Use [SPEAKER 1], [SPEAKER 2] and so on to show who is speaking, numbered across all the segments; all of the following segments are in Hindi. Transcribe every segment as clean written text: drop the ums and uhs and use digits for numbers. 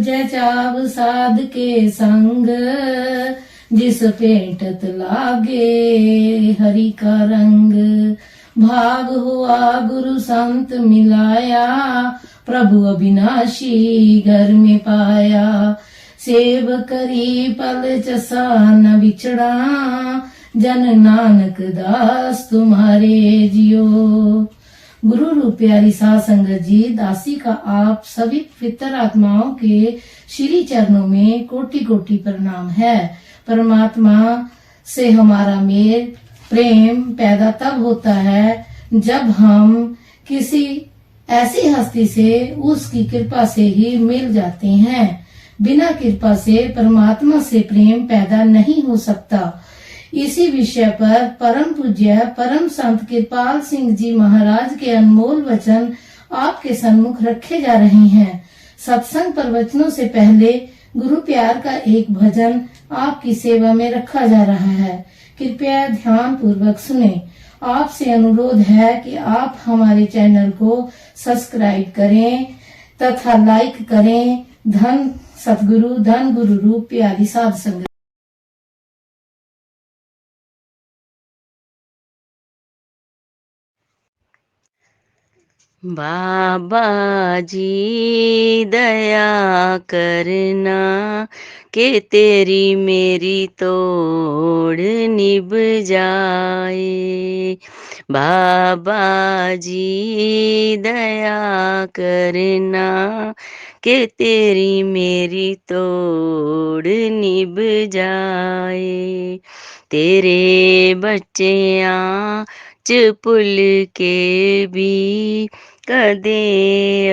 [SPEAKER 1] पूजै चाव साध के संग, जिस भेंटत लागे हरि का रंग। भाग हुआ गुरु संत मिलाया, प्रभु अविनाशी घर में पाया। सेव करी पल चसा न बिछड़ा, जन नानक दास तुम्हारे जियो। गुरु रूप प्यारी साध संगत जी, दासी का आप सभी पितर आत्माओं के श्री चरणों में कोटि कोटि प्रणाम है। परमात्मा से हमारा मेल प्रेम पैदा तब होता है जब हम किसी ऐसी हस्ती से उसकी कृपा से ही मिल जाते हैं। बिना कृपा से परमात्मा से प्रेम पैदा नहीं हो सकता। इसी विषय पर परम पूज्य परम संत कृपाल सिंह जी महाराज के अनमोल वचन आपके सम्मुख रखे जा रहे हैं। सत्संग प्रवचनों से पहले गुरु प्यार का एक भजन आपकी सेवा में रखा जा रहा है। कृपया ध्यान पूर्वक सुने। आपसे अनुरोध है कि आप हमारे चैनल को सब्सक्राइब करें तथा लाइक करें। धन सतगुरु धन गुरु रूप प्यारी साध संगत।
[SPEAKER 2] बाबा जी दया करना कि तेरी मेरी तोड़ निभ जाए। बाबा जी दया करना कि तेरी मेरी तोड़ निभ जाए। तेरे बच्चे च पुल के भी कदे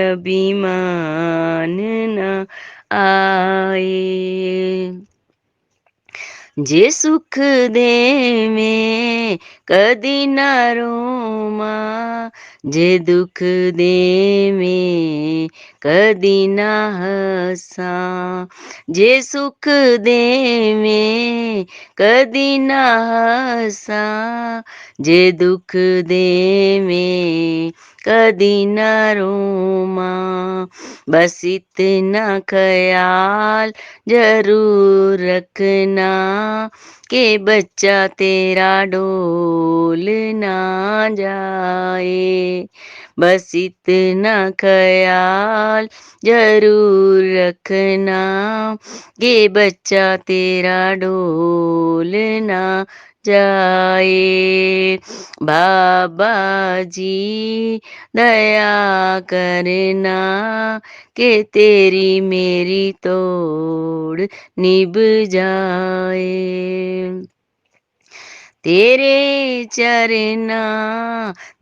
[SPEAKER 2] अभिमान न आए। जे सुख देवे कदी न रोमा, जे दुख देवे कदी न हसा। जे सुख देवे कदी न हसा, जे दुख देवे कदी न रोमा। बस इतना ख्याल जरूर रखना कि बच्चा तेरा डोल ना जाए। बस इतना ख्याल जरूर रखना कि बच्चा तेरा डोल ना जाए। बाबा जी दया करना कि तेरी मेरी तोड़ निभ जाए। तेरे चरना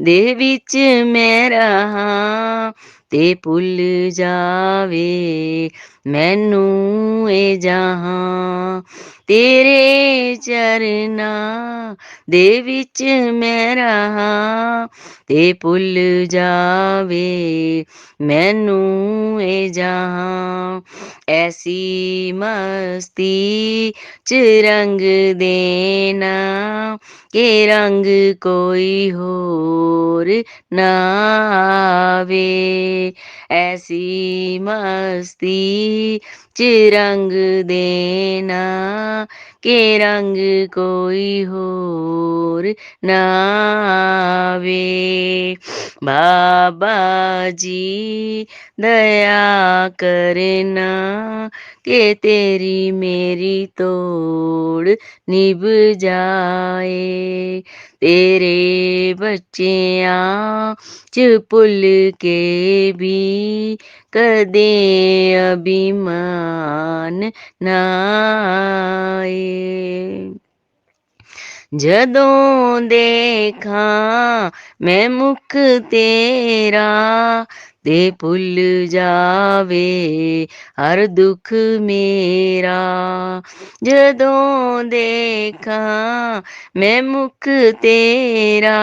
[SPEAKER 2] दे विच मैं रहा, ते भुल जावे मैनू ए जहां। तेरे चरना दे विच मैं रहा, ते भुल जावे मैनू ए जहां। ऐसी मस्ती च रंग देना कि रंग कोई होर ना आवे। ऐसी मस्ती च रंग देना कि रंग कोई होर ना आवे। बाबा जी दया करना कि तेरी मेरी तोड़ निभ जाए। तेरे बच्चियां च भुल के भी कदे अभिमान ना आए। जदों देखा मैं मुख तेरा, ते भुल जावे हर दुख मेरा। जदों देखा मैं मुख तेरा,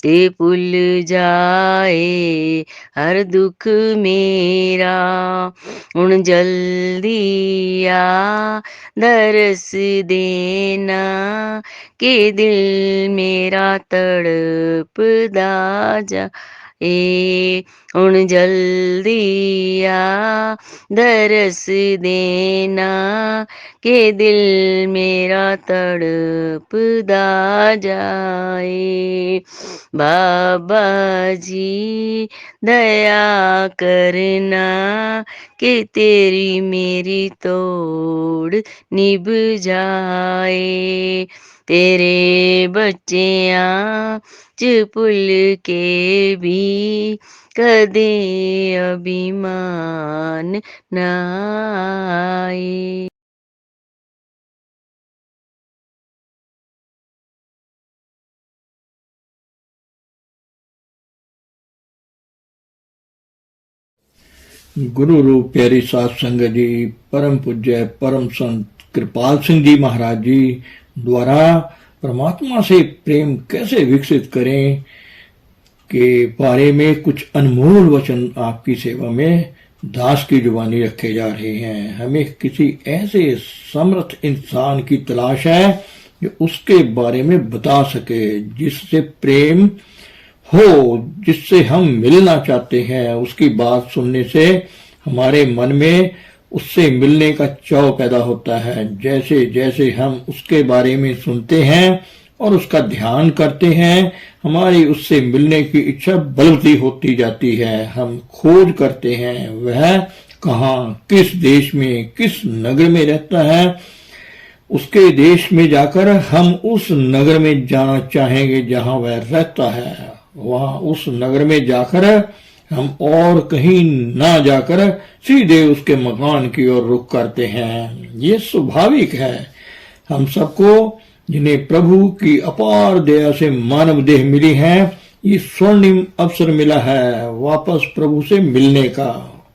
[SPEAKER 2] ते भुल जाए हर दुख मेरा। हुण जल्दी आ दरस देना कि दिल मेरा तड़पदा जा हुण जल्दी आ दरस देना के दिल मेरा तड़पदा जाए। बाबा जी दया करना कि तेरी मेरी तोड़ निभ जाए। तेरे बच्चेआं च भुल के भी कदे अभिमान ना आए।
[SPEAKER 3] गुरु रूप प्यारी सात संगत जी, परम पूज्य परम संत कृपाल सिंह जी महाराज जी द्वारा परमात्मा से प्रेम कैसे विकसित करें के बारे में कुछ अनमोल वचन आपकी सेवा में दास की जुबानी रखे जा रहे हैं। हमें किसी ऐसे समर्थ इंसान की तलाश है जो उसके बारे में बता सके, जिससे प्रेम हो, जिससे हम मिलना चाहते हैं। उसकी बात सुनने से हमारे मन में उससे मिलने का चाव पैदा होता है। जैसे जैसे हम उसके बारे में सुनते हैं और उसका ध्यान करते हैं, हमारी उससे मिलने की इच्छा बलवती होती जाती है। हम खोज करते हैं वह कहाँ, किस देश में, किस नगर में रहता है। उसके देश में जाकर हम उस नगर में जाना चाहेंगे जहां वह रहता है। वहां उस नगर में जाकर हम और कहीं ना जाकर सीधे उसके मकान की ओर रुख करते हैं। ये स्वाभाविक है। हम सबको जिन्हें प्रभु की अपार दया से मानव देह मिली है, ये स्वर्णिम अवसर मिला है वापस प्रभु से मिलने का।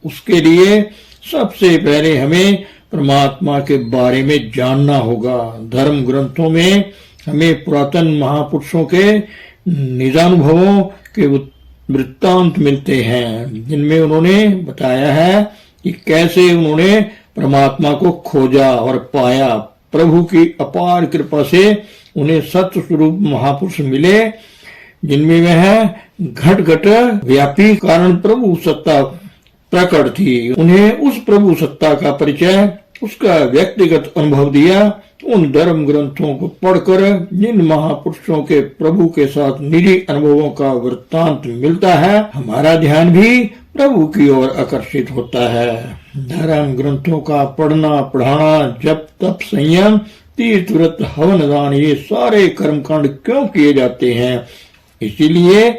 [SPEAKER 3] उसके लिए सबसे पहले हमें परमात्मा के बारे में जानना होगा। धर्म ग्रंथों में हमें पुरातन महापुरुषों के निजानुभवों के वृत्तांत मिलते हैं, जिनमें उन्होंने बताया है कि कैसे उन्होंने परमात्मा को खोजा और पाया। प्रभु की अपार कृपा से उन्हें सत्य स्वरूप महापुरुष मिले, जिनमें वह घट घट व्यापी कारण प्रभु सत्ता प्रकट थी। उन्हें उस प्रभु सत्ता का परिचय, उसका व्यक्तिगत अनुभव दिया। उन धर्म ग्रंथों को पढ़कर जिन महापुरुषों के प्रभु के साथ निजी अनुभवों का वृत्तांत मिलता है, हमारा ध्यान भी प्रभु की ओर आकर्षित होता है। धर्म ग्रंथों का पढ़ना, पढ़ाना, जप तप, संयम, तीर्थ व्रत, हवन दान, ये सारे कर्मकांड क्यों किए जाते हैं? इसीलिए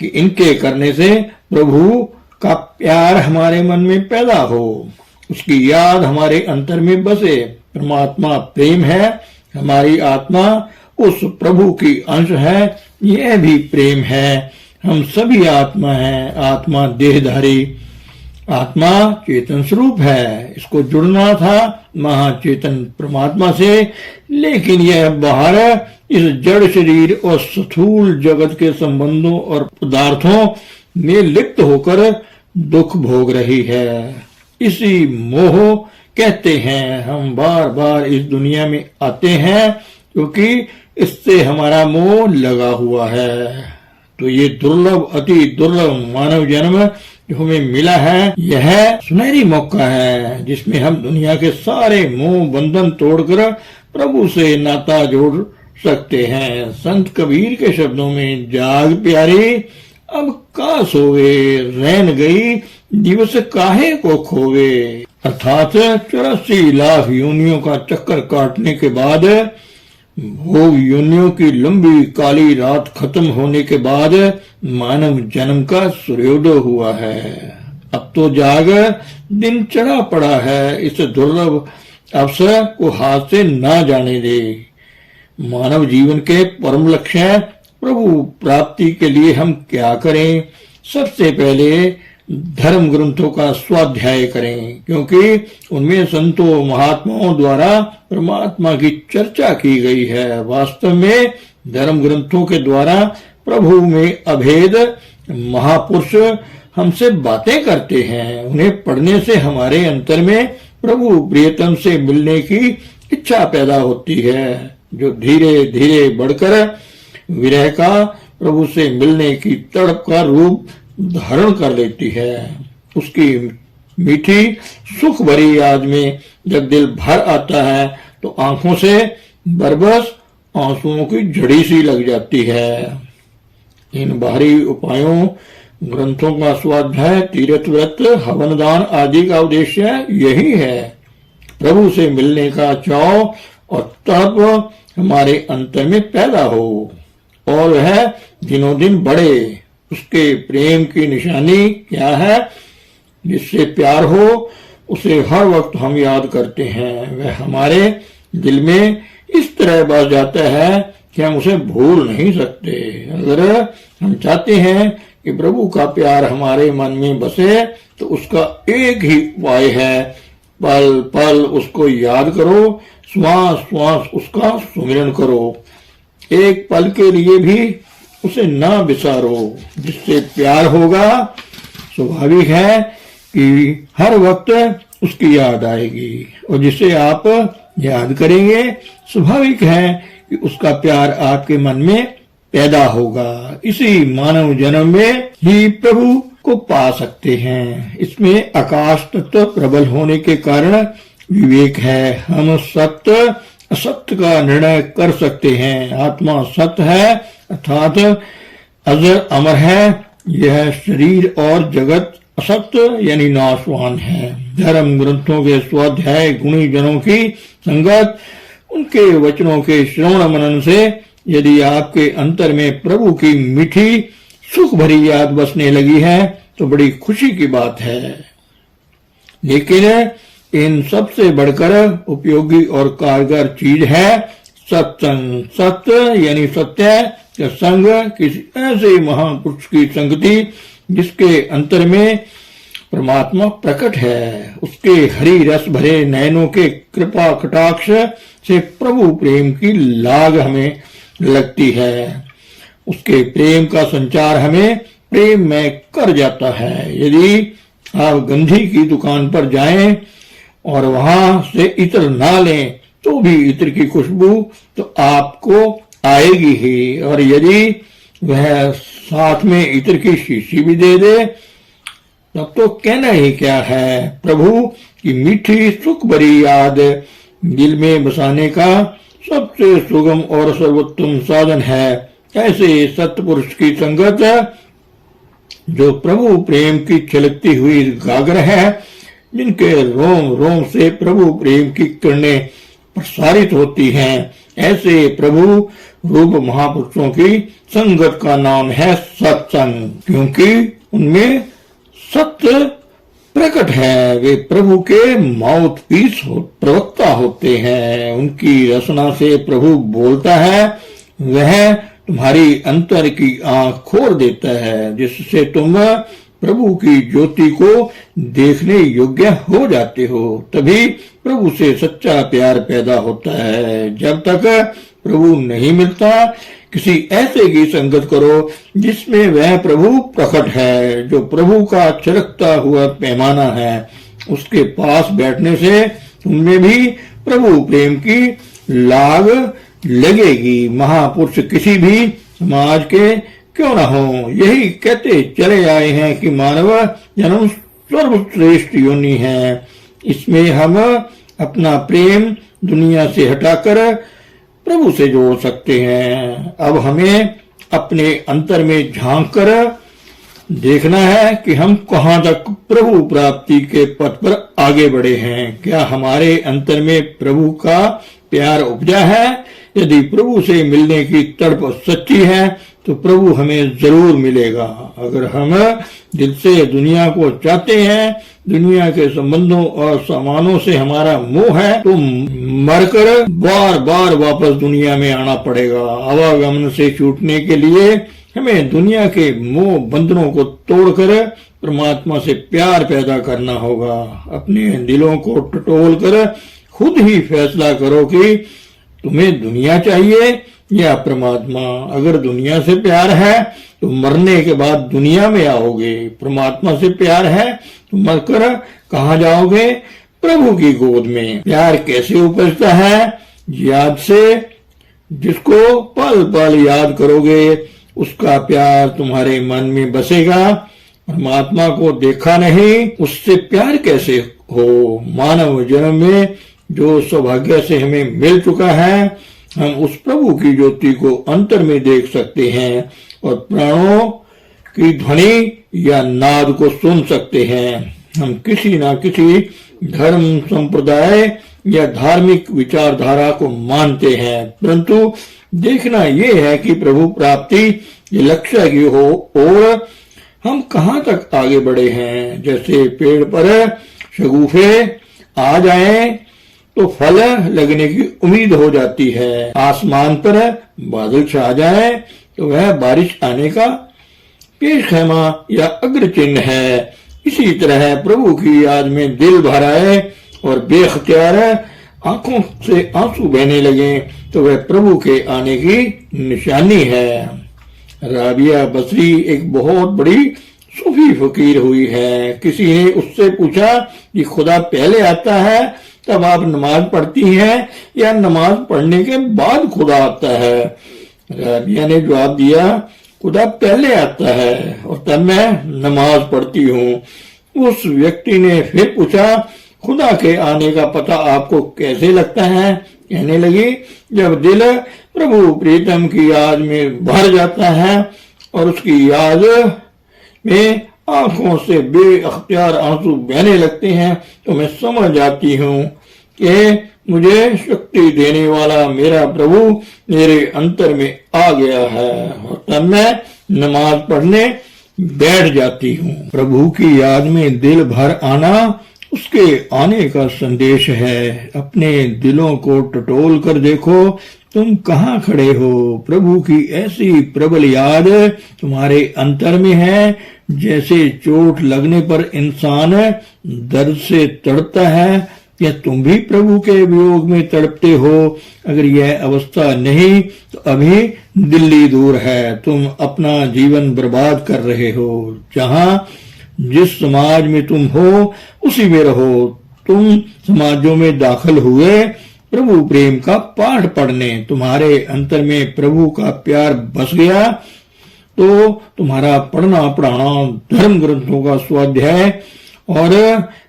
[SPEAKER 3] कि इनके करने से प्रभु का प्यार हमारे मन में पैदा हो, उसकी याद हमारे अंतर में बसे। परमात्मा प्रेम है, हमारी आत्मा उस प्रभु की अंश है, यह भी प्रेम है। हम सभी आत्मा हैं, आत्मा देहधारी, आत्मा चेतन स्वरूप है। इसको जुड़ना था महाचेतन परमात्मा से, लेकिन यह बाहर इस जड़ शरीर और स्थूल जगत के संबंधों और पदार्थों में लिप्त होकर दुख भोग रही है। इसी मोह कहते हैं हम बार बार इस दुनिया में आते हैं, क्योंकि इससे हमारा मोह लगा हुआ है। तो ये दुर्लभ, अति दुर्लभ मानव जन्म जो हमें मिला है, यह सुनहरी मौका है जिसमें हम दुनिया के सारे मोह बंधन तोड़कर प्रभु से नाता जोड़ सकते हैं। संत कबीर के शब्दों में, जाग प्यारी अब का सोवे, रैन गई दिवस काहे को खोवे। अर्थात 84 लाख योनियों का चक्कर काटने के बाद, भोग योनियों की लंबी काली रात खत्म होने के बाद मानव जन्म का सूर्योदय हुआ है। अब तो जाग दिन चढ़ा पड़ा है। इस दुर्लभ अवसर को हाथ से ना जाने दे। मानव जीवन के परम लक्ष्य प्रभु प्राप्ति के लिए हम क्या करें? सबसे पहले धर्म ग्रंथों का स्वाध्याय करें, क्योंकि उनमें संतों महात्माओं द्वारा परमात्मा की चर्चा की गई है। वास्तव में धर्म ग्रंथों के द्वारा प्रभु में अभेद महापुरुष हमसे बातें करते हैं। उन्हें पढ़ने से हमारे अंतर में प्रभु प्रियतम से मिलने की इच्छा पैदा होती है, जो धीरे धीरे बढ़कर विरह का, प्रभु से मिलने की तड़प का रूप धारण कर लेती है। उसकी मीठी सुख भरी याद में जब दिल भर आता है तो आंखों से बरबस आंसुओं की झड़ी सी लग जाती है। इन बाहरी उपायों, ग्रंथों का स्वाध्याय, तीर्थ व्रत, हवन दान आदि का उद्देश्य यही है, प्रभु से मिलने का चाव और तप हमारे अंतर में पैदा हो और वह दिनों दिन बढ़े। उसके प्रेम की निशानी क्या है? जिससे प्यार हो उसे हर वक्त हम याद करते हैं। वह हमारे दिल में इस तरह बस जाता है कि हम उसे भूल नहीं सकते। अगर हम चाहते हैं कि प्रभु का प्यार हमारे मन में बसे तो उसका एक ही उपाय है, पल पल उसको याद करो, श्वास श्वास उसका सुमिरन करो। एक पल के लिए भी उसे ना बिसारो। जिससे प्यार होगा स्वाभाविक है कि हर वक्त उसकी याद आएगी, और जिसे आप याद करेंगे स्वाभाविक है कि उसका प्यार आपके मन में पैदा होगा। इसी मानव जन्म में ही प्रभु को पा सकते हैं। इसमें आकाश तत्व प्रबल होने के कारण विवेक है। हम सत्य असत्य का निर्णय कर सकते हैं। आत्मा सत्य है अर्थात अजर अमर है। यह शरीर और जगत असत्य यानी नाशवान है। धर्म ग्रंथों के स्वाध्याय, गुणी जनों की संगत, उनके वचनों के श्रवण मनन से यदि आपके अंतर में प्रभु की मीठी सुख भरी याद बसने लगी है तो बड़ी खुशी की बात है। लेकिन इन सबसे बढ़कर उपयोगी और कारगर चीज है सत्संग। सत्य यानी सत्य का संग, किसी ऐसे महापुरुष की संगति जिसके अंतर में परमात्मा प्रकट है। उसके हरि रस भरे नयनों के कृपा कटाक्ष से प्रभु प्रेम की लाग हमें लगती है। उसके प्रेम का संचार हमें प्रेम में कर जाता है। यदि आप गंधी की दुकान पर जाएं और वहां से इत्र ना लें तो भी इत्र की खुशबू तो आपको आएगी ही, और यदि वह साथ में इत्र की शीशी भी दे दे तब तो कहना ही क्या है। प्रभु की मीठी सुख भरी याद दिल में बसाने का सबसे सुगम और सर्वोत्तम साधन है। ऐसे सत्पुरुष की संगत जो प्रभु प्रेम की छलकती हुई गागर है, जिनके रोम रोम से प्रभु प्रेम की किरणें प्रसारित होती हैं, ऐसे प्रभु रूप महापुरुषों की संगत का नाम है सत्संग। क्योंकि उनमें सत्य प्रकट है। वे प्रभु के माउथ पीस प्रवक्ता होते हैं। उनकी रचना से प्रभु बोलता है। वह तुम्हारी अंतर की आंख खोल देता है, जिससे तुम प्रभु की ज्योति को देखने योग्य हो जाते हो। तभी प्रभु से सच्चा प्यार पैदा होता है। जब तक प्रभु नहीं मिलता, किसी ऐसे की संगत करो जिसमें वह प्रभु प्रकट है, जो प्रभु का चरकता हुआ पैमाना है। उसके पास बैठने से तुमने भी प्रभु प्रेम की लाग लगेगी। महापुरुष किसी भी समाज के क्यों ना हो, यही कहते चले आए हैं कि मानव जन्म सर्वश्रेष्ठ योनि है। इसमें हम अपना प्रेम दुनिया से हटाकर प्रभु से जोड़ सकते हैं। अब हमें अपने अंतर में झांक कर देखना है कि हम कहां तक प्रभु प्राप्ति के पथ पर आगे बढ़े हैं। क्या हमारे अंतर में प्रभु का प्यार उपजा है? यदि प्रभु से मिलने की तड़प सच्ची है तो प्रभु हमें जरूर मिलेगा। अगर हम दिल से दुनिया को चाहते हैं, दुनिया के संबंधों और सामानों से हमारा मोह है, तो मरकर बार बार वापस दुनिया में आना पड़ेगा। आवागमन से छूटने के लिए हमें दुनिया के मोह बंधनों को तोड़कर परमात्मा से प्यार पैदा करना होगा। अपने दिलों को टटोल कर खुद ही फैसला करो कि तुम्हें दुनिया चाहिए या परमात्मा। अगर दुनिया से प्यार है तो मरने के बाद दुनिया में आओगे। परमात्मा से प्यार है तो मरकर कहाँ जाओगे? प्रभु की गोद में। प्यार कैसे उपजता है? याद से। जिसको पल पल याद करोगे उसका प्यार तुम्हारे मन में बसेगा। परमात्मा को देखा नहीं, उससे प्यार कैसे हो। मानव जन्म में जो सौभाग्य से हमें मिल चुका है, हम उस प्रभु की ज्योति को अंतर में देख सकते हैं और प्राणों की ध्वनि या नाद को सुन सकते हैं। हम किसी न किसी धर्म संप्रदाय या धार्मिक विचारधारा को मानते हैं, परंतु देखना यह है कि प्रभु प्राप्ति ये लक्ष्य की हो और हम कहाँ तक आगे बढ़े हैं। जैसे पेड़ पर शगुफे आ जाएं तो फल लगने की उम्मीद हो जाती है, आसमान पर बादल छा जाए तो वह बारिश आने का पेश खैमा या अग्र चिन्ह है। इसी तरह प्रभु की याद में दिल भर आए और बेख्तियार आंखों से आंसू बहने लगे तो वह प्रभु के आने की निशानी है। राबिया बसरी एक बहुत बड़ी सूफी फकीर हुई है। किसी ने उससे पूछा कि खुदा पहले आता है तब आप नमाज पढ़ती हैं या नमाज पढ़ने के बाद खुदा आता है। राबिया ने जवाब दिया, खुदा पहले आता है और तब मैं नमाज पढ़ती हूँ। उस व्यक्ति ने फिर पूछा, खुदा के आने का पता आपको कैसे लगता है? कहने लगी, जब दिल प्रभु प्रीतम की याद में भर जाता है और उसकी याद में आंखों से बेअख्तियार आंसू बहने लगते हैं तो मैं समझ जाती हूँ कि मुझे शक्ति देने वाला मेरा प्रभु मेरे अंतर में आ गया है और तब मैं नमाज पढ़ने बैठ जाती हूँ। प्रभु की याद में दिल भर आना उसके आने का संदेश है। अपने दिलों को टटोल कर देखो, तुम कहाँ खड़े हो। प्रभु की ऐसी प्रबल याद तुम्हारे अंतर में है जैसे चोट लगने पर इंसान दर्द से तड़पता है। क्या तुम भी प्रभु के वियोग में तड़पते हो? अगर यह अवस्था नहीं तो अभी दिल्ली दूर है, तुम अपना जीवन बर्बाद कर रहे हो। जहां जिस समाज में तुम हो उसी में रहो। तुम समाजों में दाखिल हुए प्रभु प्रेम का पाठ पढ़ने, तुम्हारे अंतर में प्रभु का प्यार बस गया तो तुम्हारा पढ़ना पढ़ाना धर्म ग्रंथों का स्वाध्याय और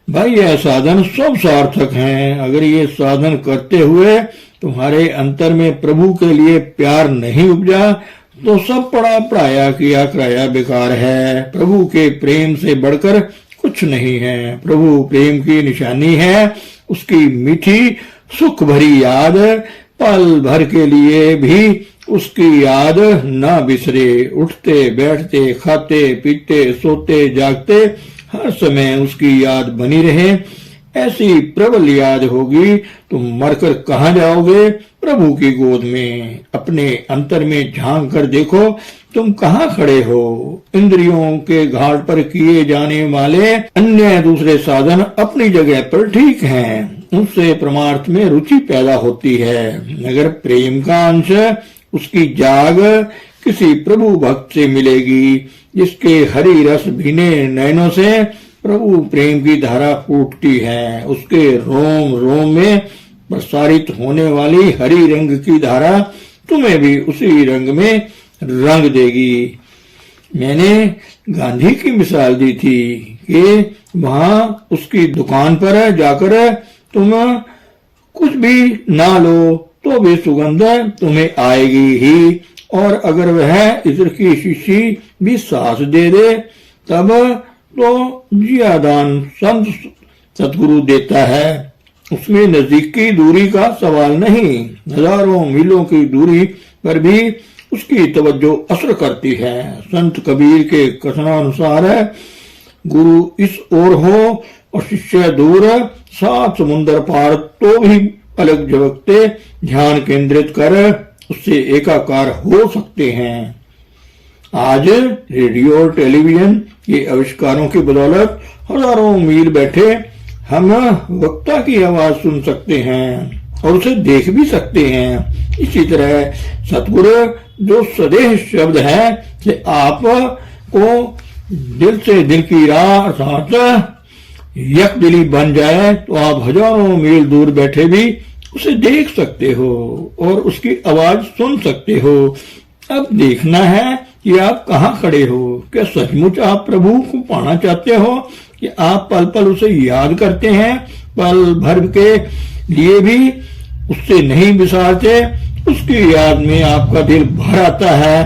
[SPEAKER 3] भाई यह साधन सब सार्थक हैं। अगर ये साधन करते हुए तुम्हारे अंतर में प्रभु के लिए प्यार नहीं उपजा तो सब पढ़ा पढ़ाया किया कराया बेकार है। प्रभु के प्रेम से बढ़कर कुछ नहीं है। प्रभु प्रेम की निशानी है उसकी मीठी सुख भरी याद, पल भर के लिए भी उसकी याद न बिसरे। उठते बैठते खाते पीते सोते जागते हर समय उसकी याद बनी रहे। ऐसी प्रबल याद होगी तुम मरकर कहाँ जाओगे? प्रभु की गोद में। अपने अंतर में झांक कर देखो तुम कहाँ खड़े हो। इंद्रियों के घाट पर किए जाने वाले अन्य दूसरे साधन अपनी जगह पर ठीक हैं, उनसे परमार्थ में रुचि पैदा होती है। अगर प्रेम का अंश उसकी जाग किसी प्रभु भक्त से मिलेगी जिसके हरि रस भीने नयनों से प्रभु प्रेम की धारा फूटती है, उसके रोम रोम में प्रसारित होने वाली हरी रंग की धारा तुम्हें भी उसी रंग में रंग देगी। मैंने गांधी की मिसाल दी थी कि वहां उसकी दुकान पर जाकर तुम कुछ भी ना लो तो भी सुगंध तुम्हें आएगी ही, और अगर वह इत्र की शीशी भी सांस दे दे तब तो जियादान संत सतगुरु देता है। उसमें नजदीक की दूरी का सवाल नहीं, हजारों मीलों की दूरी पर भी उसकी तवज्जो असर करती है। संत कबीर के कथनानुसार गुरु इस ओर हो और शिष्य दूर, 7 समुंदर पार तो भी पलक झपकते ध्यान केंद्रित कर उससे एकाकार हो सकते हैं। आज रेडियो और टेलीविजन के आविष्कारों की बदौलत हजारों मील बैठे हम वक्ता की आवाज सुन सकते हैं और उसे देख भी सकते हैं। इसी तरह सतगुरु जो सदेह शब्द है कि आप को दिल से दिल की राह अर्थात यक दिली बन जाए तो आप हजारों मील दूर बैठे भी उसे देख सकते हो और उसकी आवाज सुन सकते हो। अब देखना है कि आप कहाँ खड़े हो। क्या सचमुच आप प्रभु को पाना चाहते हो कि आप पल पल उसे याद करते हैं, पल भर के लिए भी उससे नहीं बिसारते। उसकी याद में आपका दिल भर आता है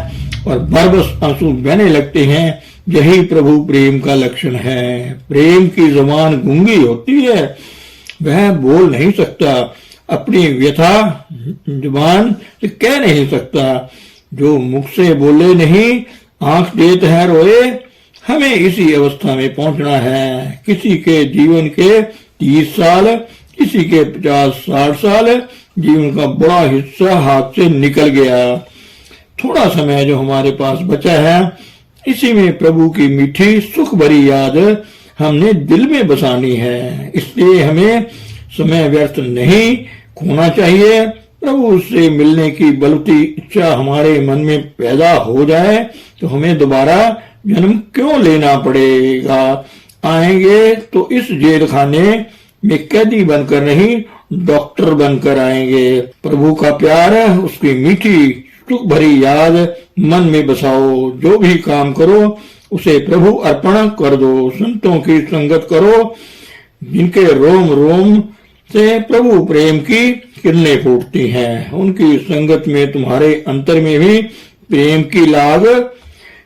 [SPEAKER 3] और बरबस आंसू बहने लगते हैं। यही प्रभु प्रेम का लक्षण है। प्रेम की जुबान गूंगी होती है, वह बोल नहीं सकता, अपनी व्यथा जुबान से कह नहीं सकता। जो मुख से बोले नहीं, आंख देत है रोए। हमें इसी अवस्था में पहुंचना है। किसी के जीवन के 30 साल, किसी के 50-60 साल, जीवन का बड़ा हिस्सा हाथ से निकल गया। थोड़ा समय जो हमारे पास बचा है, इसी में प्रभु की मीठी सुख भरी याद हमने दिल में बसानी है। इसलिए हमें समय व्यर्थ नहीं खोना चाहिए। प्रभु से मिलने की बलती इच्छा हमारे मन में पैदा हो जाए तो हमें दोबारा जन्म क्यों लेना पड़ेगा। आएंगे तो इस जेल खाने में कैदी बनकर नहीं, डॉक्टर बनकर आएंगे। प्रभु का प्यार, उसकी मीठी सुख भरी याद मन में बसाओ। जो भी काम करो उसे प्रभु अर्पण कर दो। संतों की संगत करो, जिनके रोम रोम से प्रभु प्रेम की किरणें फूटती हैं। उनकी संगत में तुम्हारे अंतर में भी प्रेम की लाग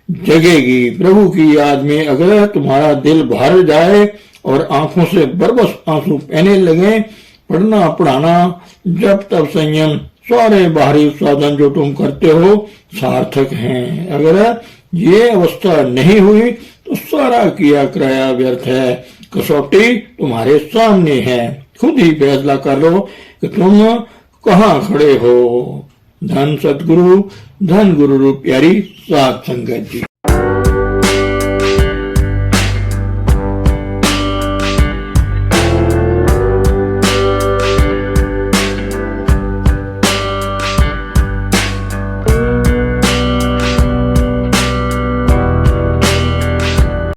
[SPEAKER 3] जगेगी। प्रभु की याद में अगर तुम्हारा दिल भर जाए और आंखों से बरबस आंसू बहने लगे, पढ़ना पढ़ाना जब तब संयम, सारे बाहरी साधन जो तुम करते हो सार्थक हैं। अगर ये अवस्था नहीं हुई तो सारा किया कराया व्यर्थ है। कसौटी तुम्हारे सामने है। खुद ही फैसला कर लो कि तुम कहाँ खड़े हो। धन सतगुरु, धन गुरु रूप प्यारी सात संगत जी।